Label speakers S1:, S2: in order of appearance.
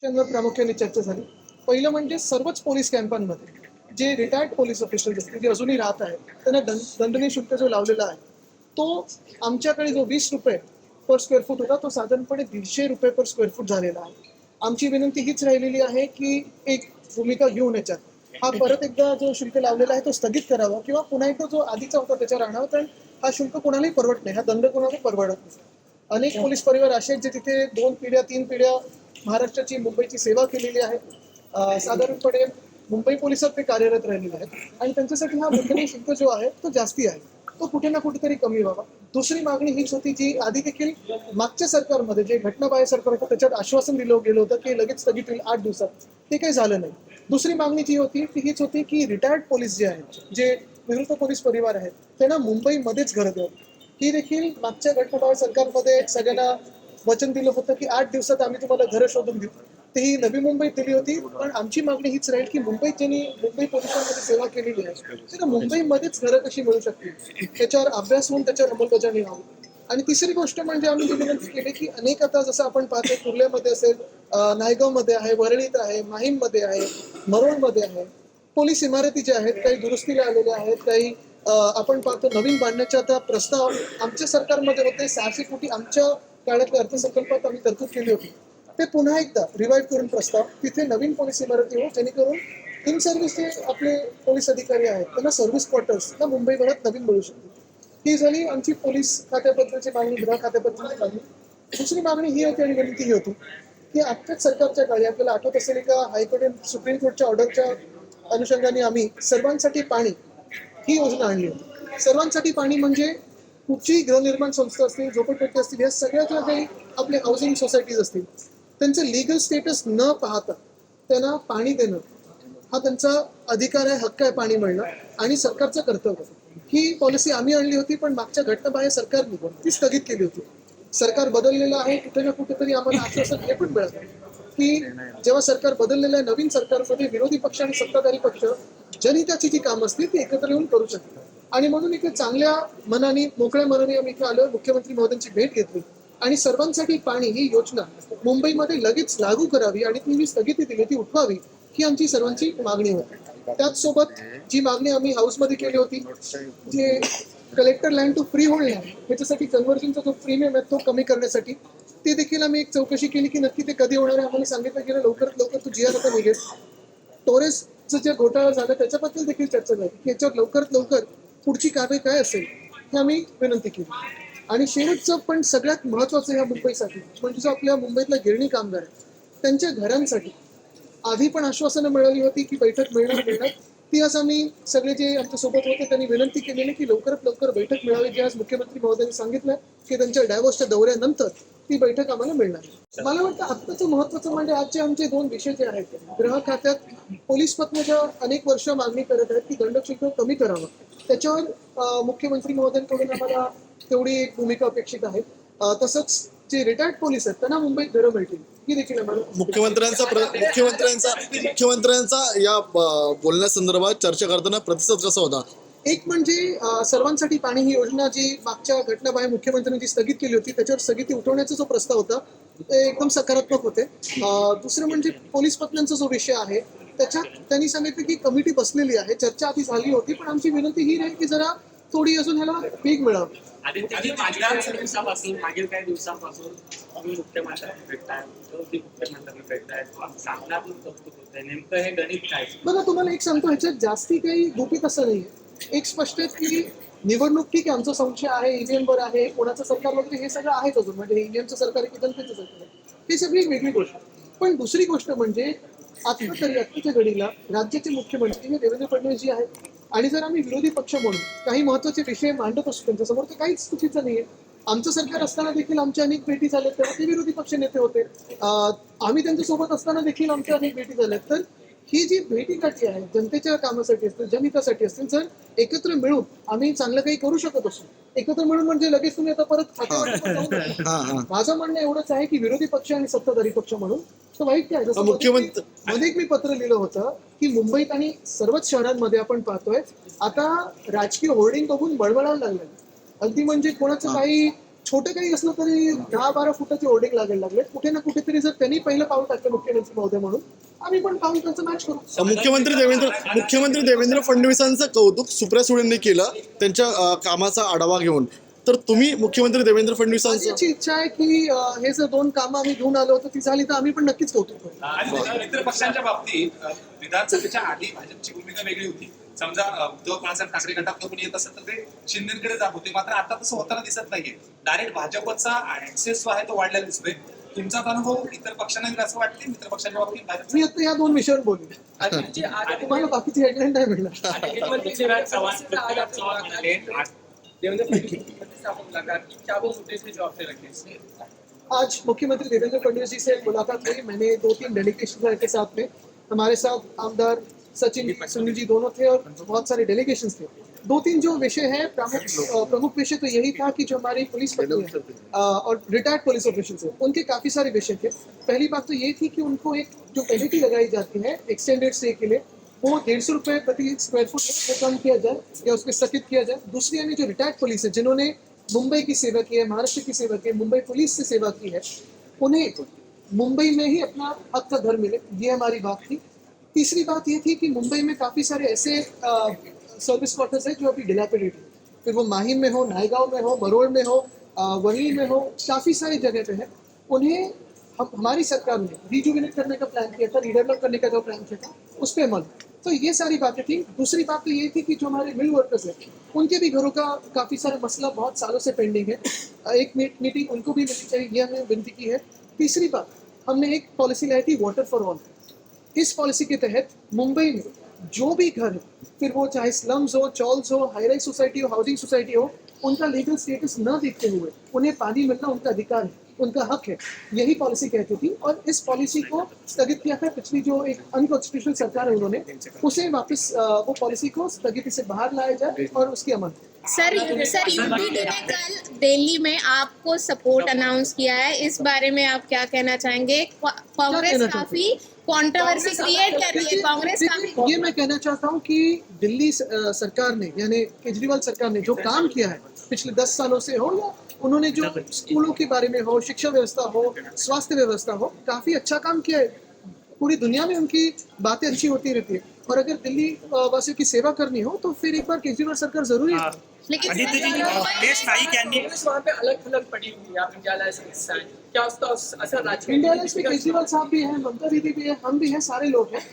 S1: विषयांवर प्रामुख्याने चर्चा झाली. पहिलं म्हणजे सर्वच पोलीस कॅम्पांमध्ये जे रिटायर्ड पोलीस ऑफिसर्स असतील, जे अजूनही राहत आहेत, त्यांना दंडनीय शुल्क जो लावलेला आहे, तो आमच्याकडे जो ₹20 पर स्क्वेअर फूट होता, तो साधारणपणे ₹150 पर स्क्वेअर फूट झालेला आहे. आमची विनंती हीच राहिलेली आहे, की एक भूमिका घेऊन याच्यात हा परत एकदा जो शुल्क लावलेला आहे, तो स्थगित करावा किंवा पुन्हा एकदा जो आधीचा होता त्याच्यावर आणावा. कारण हा शुल्क कोणालाही परवडत नाही, हा दंड कोणालाही परवडत नाही. अनेक पोलीस परिवार असे आहेत जे तिथे 2 पिढ्या 3 पिढ्या महाराष्ट्राची मुंबईची सेवा केलेली आहे. साधारणपणे मुंबई पोलिसात ते कार्यरत राहिलेले आहेत आणि त्यांच्यासाठी हा दंडनीय शुल्क जो आहे तो जास्ती आहे, तो कुठे ना कुठेतरी कमी व्हावा. दुसरी मागणी हीच होती जी आधी देखील मागच्या सरकारमध्ये जे घटनाबाह्य सरकार होतं त्याच्यात आश्वासन दिलं गेलं होतं की लगेच स्थगित होईल 8 दिवसात. ते काही झालं नाही. दुसरी मागणी जी होती ती हीच होती की रिटायर्ड पोलीस जे आहेत, जे निवृत्त पोलीस परिवार आहेत, त्यांना मुंबईमध्येच घरं द्यावं. ही देखील मागच्या घटनाबाह्य सरकारमध्ये सगळ्यांना वचन दिलं होतं की 8 दिवसात आम्ही तुम्हाला घरं शोधून देऊ. तेही नवी मुंबईत दिली होती. पण आमची मागणी हीच राहील की मुंबईत ज्यांनी मुंबई पोलिसांमध्ये सेवा केलेली आहे त्यांना मुंबईमध्येच घरं कशी मिळू शकतील त्याच्यावर अभ्यास होऊन त्याच्यावर अंमलबजावणी व्हावी. आणि तिसरी गोष्ट म्हणजे आम्ही जी विनंती केली की अनेक आता जसं आपण पाहतो कुर्ल्यामध्ये असेल, नायगावमध्ये आहे, वरळीत आहे, माहीममध्ये आहे, मरोळमध्ये आहे, पोलीस इमारती ज्या आहेत काही दुरुस्तीला आलेल्या आहेत, काही आपण पाहतो नवीन बांधण्याचा आता प्रस्ताव आमच्या सरकारमध्ये होते. 600 कोटी आमच्या काळातल्या अर्थसंकल्पात आम्ही तरतूद केली होती. ते पुन्हा एकदा रिवाईव्ह करून प्रस्ताव तिथे नवीन पोलीस इमारती हो, जेणेकरून इन सर्व्हिस जे आपले पोलीस अधिकारी आहेत त्यांना सर्व्हिस क्वार्टर्स ना मुंबईभरात नवीन मिळू शकतील. ही झाली आमची पोलीस खात्याबद्दलची मागणी, गृह खात्याबद्दलची मागणी. दुसरी मागणी ही होती आणि विनंती ही होती की आत्ताच सरकारच्या काळी आपल्याला आठवत असेल का हायकोर्ट सुप्रीम कोर्टच्या ऑर्डरच्या अनुषंगाने आम्ही सर्वांसाठी पाणी ही योजना आणली होती. सर्वांसाठी पाणी म्हणजे कुठची गृहनिर्माण संस्था असतील, झोपडपट्टी असतील, या सगळ्या ज्या काही आपले हाऊसिंग सोसायटीज असतील त्यांचं लिगल स्टेटस न पाहता त्यांना पाणी देणं हा त्यांचा अधिकार आहे, हक्क आहे पाणी मिळणं आणि सरकारचं कर्तव्य. ही पॉलिसी आम्ही आणली होती पण मागच्या घटनाबाह्य सरकारने ती स्थगित केली होती. सरकार बदललेलं आहे, कुठे ना कुठेतरी आम्हाला आश्वासन हे पण मिळत की जेव्हा सरकार बदललेलं आहे नवीन सरकारमध्ये विरोधी पक्ष आणि सत्ताधारी पक्ष जनहिताची जी कामं असतील ती एकत्र येऊन करू शकतात. आणि म्हणून इथे चांगल्या मनाने मोकळ्या मनाने आम्ही इथे आलो, मुख्यमंत्री महोदयांची भेट घेतली आणि सर्वांसाठी पाणी ही योजना मुंबईमध्ये लगेच लागू करावी आणि ती जी स्थगिती दिली ती उठवावी ही आमची सर्वांची मागणी होती. त्याचसोबत जी मागणी आम्ही हाऊसमध्ये केली होती, जे collector land to freehold land त्याच्यासाठी कन्व्हर्जनचा जो प्रीमियम आहे तो कमी करण्यासाठी ते देखील आम्ही एक चौकशी केली की नक्की ते कधी होणार आहे. आम्हाला सांगितलं गेलं लवकरात लवकर तो GR आता निघेल. टोरेसचं जे घोटाळा झाला त्याच्याबद्दल देखील चर्चा झाली की याच्यावर लवकरात लवकर पुढची कारवाई काय असेल हे आम्ही विनंती केली. आणि शेवटचं पण सगळ्यात महत्वाचं ह्या मुंबईसाठी म्हणजे जो आपल्या मुंबईतला गिरणी कामगार आहे त्यांच्या घरांसाठी आधी पण आश्वासनं मिळाली होती की बैठक मिळणार. ती आज आम्ही सगळे जे आमच्या सोबत होते त्यांनी विनंती केलेली की लवकरात लवकर बैठक मिळावी, जे आज मुख्यमंत्री महोदयांनी सांगितलं की त्यांच्या डायव्होर्सच्या दौऱ्यानंतर ती बैठक आम्हाला मिळणार. मला वाटतं आत्ताचं महत्वाचं म्हणजे आजचे आमचे 2 विषय जे आहेत, गृह खात्यात पोलीस पत्नी ज्या अनेक वर्ष मागणी करत आहेत की दंडशुल्क कमी करावं, त्याच्यावर मुख्यमंत्री महोदयांकडून आम्हाला तेवढी एक भूमिका अपेक्षित आहे. तसंच जे रिटायर्ड पोलीस आहेत त्यांना मुंबईत घरं मिळतील ही देखील आम्हाला
S2: मुख्यमंत्र्यांचा या बोलण्यासंदर्भात चर्चा करताना प्रतिसाद कसा होता?
S1: एक म्हणजे सर्वांसाठी पाणी ही योजना जी मागच्या घटनाबाह्य मुख्यमंत्र्यांनी जी स्थगित केली होती त्याच्यावर स्थगिती उठवण्याचा जो प्रस्ताव होता ते एकदम सकारात्मक होते. दुसरं म्हणजे पोलीस पत्न्यांचा जो विषय आहे त्याच्यात त्यांनी सांगितलं की कमिटी बसलेली आहे, चर्चा आधी झाली होती पण आमची विनंती ही राहील की जरा थोडी अजून ह्याला वेग मिळावा.
S3: मागील काही दिवसांपासून तुम्ही मुख्यमंत्र्यांनी भेटताय, मुख्यमंत्र्यांनी भेटताय, सामनात्मक कौतुक होतंय, नेमकं हे गणित काय?
S1: बघा तुम्हाला एक सांगतो, ह्याच्यात जास्ती काही गुपित असं नाहीये. एक स्पष्ट आहे की निवडणूक ठीक आहे, आमचा संशय आहे ईव्हीएमवर आहे, कोणाचं सरकार वगैरे हे सगळं आहेच अजून, म्हणजे ईव्हीएमचं सरकार आहे की जनतेचं सरकार आहे ही सगळी वेगळी गोष्ट. पण दुसरी गोष्ट म्हणजे आता तरी आत्ताच्या घडीला राज्याचे मुख्यमंत्री हे देवेंद्र फडणवीस जी आहेत आणि जर आम्ही विरोधी पक्ष म्हणून काही महत्वाचे विषय मांडत असतो त्यांच्यासमोर तर काहीच चुकीचं नाहीये. आमचं सरकार असताना देखील आमच्या अनेक भेटी झाल्या तेव्हा ते विरोधी पक्ष नेते होते. आम्ही त्यांच्यासोबत असताना देखील आमच्या अनेक भेटी झाल्या. तर ही जी भेटीगाठी आहे जनतेच्या कामासाठी असतील, जनहितासाठी असतील, जर एकत्र मिळून आम्ही चांगलं काही करू शकत असू, एकत्र मिळून म्हणजे लगेच तुम्ही आता परत माझं म्हणणं एवढंच आहे की विरोधी पक्ष आणि सत्ताधारी पक्ष म्हणून तर वाईट काय. जसं मध्ये मी पत्र लिहिलं होतं की मुंबईत आणि सर्वच शहरांमध्ये आपण पाहतोय आता राजकीय होर्डिंग बघून बळबळायला लागलं. अगदी म्हणजे कोणाचं काही छोटे काही असलं तरी 10-12 फुटाचे होर्डिंग लागायला लागले. कुठे ना कुठेतरी जर त्यांनी पहिलं पाऊल टाकलं मुख्यमंत्री महोदय म्हणून, आम्ही पण पाऊल त्यांचं मॅच करू.
S2: मुख्यमंत्री देवेंद्र फडणवीसांचं कौतुक सुप्रिया सुळेंनी केलं त्यांच्या कामाचा आढावा घेऊन. तर तुम्ही मुख्यमंत्री देवेंद्र फडणवीसांचं
S1: माझी इच्छा आहे की हे जर 2 कामं आम्ही घेऊन आलो होतो ती झाली तर आम्ही पण नक्कीच कौतुक करू.
S4: आणि मित्र पक्षांच्या बाबतीत विधानसभेच्या आधी भाजपची भूमिका वेगळी होती. समजा उद्धव बाळासाहेब ठाकरे गटात कोणी येत असेल तर ते शिंदेकडे जात होते. मात्र आता तसं होताना दिसत नाहीये. डायरेक्ट भाजपचा ऍक्सेस जो आहे तो वाढलेला दिसतोय. तुमचा अनुभव इतर पक्षांना येईल असं वाटते मित्र पक्षांच्या बाबतीत भाजप
S1: मी आता या 2 विषयावर बोलू. तुम्हाला बाकीची हेडलाईन नाही मिळणार.
S3: पृथ्वीराज चव्हाण म्हणाले देवेंद्र फडणवीस से मुलाकात की क्या वो मुद्दे थे जो आपने रखे?
S1: आज मुख्यमंत्री देवेंद्र फडणवीस जी से मुलाकात हुई. मैंने 2-3 डेलीगेशन के साथ में हमारे साथ आमदार सचिन सुनील जी दोनों थे और बहुत सारे डेलीगेशन थे. 2-3 जो विषय है प्रमुख विषय तो यही था कि जो हमारी पुलिस पत्नी है और रिटायर्ड पुलिस ऑफिसर्स है उनके काफी सारे विषय थे. पहली बात तो ये थी कि उनको एक जो पेनल्टी लगाई जाती है एक्सटेंडेड स्टे के लिए वो 150 रुपए प्रति स्क्वायर फुट वो कम किया जाए या उसको स्थगित किया जाए. दूसरी यानी जो रिटायर्ड पुलिस है जिन्होंने मुंबई की सेवा की है, महाराष्ट्र की सेवा की है, मुंबई पुलिस से सेवा की है, उन्हें मुंबई में ही अपना हक का घर मिले, ये हमारी बात थी. तीसरी बात ये थी कि मुंबई में काफ़ी सारे ऐसे सर्विस क्वार्टर्स हैं जो अभी डिलैपिडेटेड है. फिर वो माहिम में हो, नायगांव में हो, बरोड़ में हो, वनी में हो, काफ़ी सारी जगह पे है. उन्हें हमारी सरकार ने रिजुविनेट करने का प्लान किया था, रीडेवलप करने का जो प्लान किया था उस पर अमल. तो ये सारी बातें थी. दूसरी बात तो ये थी कि जो हमारे मिल वर्कर्स हैं उनके भी घरों का काफ़ी सारा मसला बहुत सालों से पेंडिंग है. एक मीटिंग उनको भी मिलनी चाहिए, ये हमने विनती की है. तीसरी बात, हमने एक पॉलिसी लाई थी वाटर फॉर ऑल. इस पॉलिसी के तहत मुंबई में जो भी घर है, फिर वो चाहे स्लम्स हो, चॉल्स हो, हाई राइज सोसाइटी हो, हाउसिंग सोसाइटी हो, उनका लीगल स्टेटस न देखते हुए उन्हें पानी मिलना उनका अधिकार है, उनका हक है. यही पॉलिसी कहती थी और इस पॉलिसी को स्थगित किया था पिछली जो एक अनकॉन्स्टिट्यूशनल सरकार है उन्होंने, उसे वापस वो पॉलिसी को स्थगिति से बाहर लाया जाए और उसकी अमल.
S5: सर यूपीडी ने कल दिल्ली में आपको सपोर्ट अनाउंस किया है, इस बारे में आप क्या कहना चाहेंगे? कांग्रेस काफी कंट्रोवर्सी क्रिएट कर रही है. कांग्रेस काफी
S1: ये मैं कहना चाहता हूँ कि दिल्ली सरकार ने यानी केजरीवाल सरकार ने जो काम किया है पिछले 10 सालों से हो या उन्होंने जो स्कूलों के बारे में हो, शिक्षा व्यवस्था हो, स्वास्थ्य व्यवस्था हो, काफी अच्छा काम किया है. पूरी दुनिया में उनकी बातें अच्छी होती रहती है और अगर दिल्ली वासियों की सेवा करनी हो तो फिर एक बार केजरीवाल सरकार जरूरी है.
S5: लेकिन
S3: कांग्रेस वहाँ पे अलग थलग पड़ी हुई है. आप इंडिया अलायंस का हिस्सा है. क्या उसका असर राज्य
S1: इंडिया अलायंस में केजरीवाल साहब भी हैं, ममता दीदी भी है, हम भी हैं, सारे लोग हैं.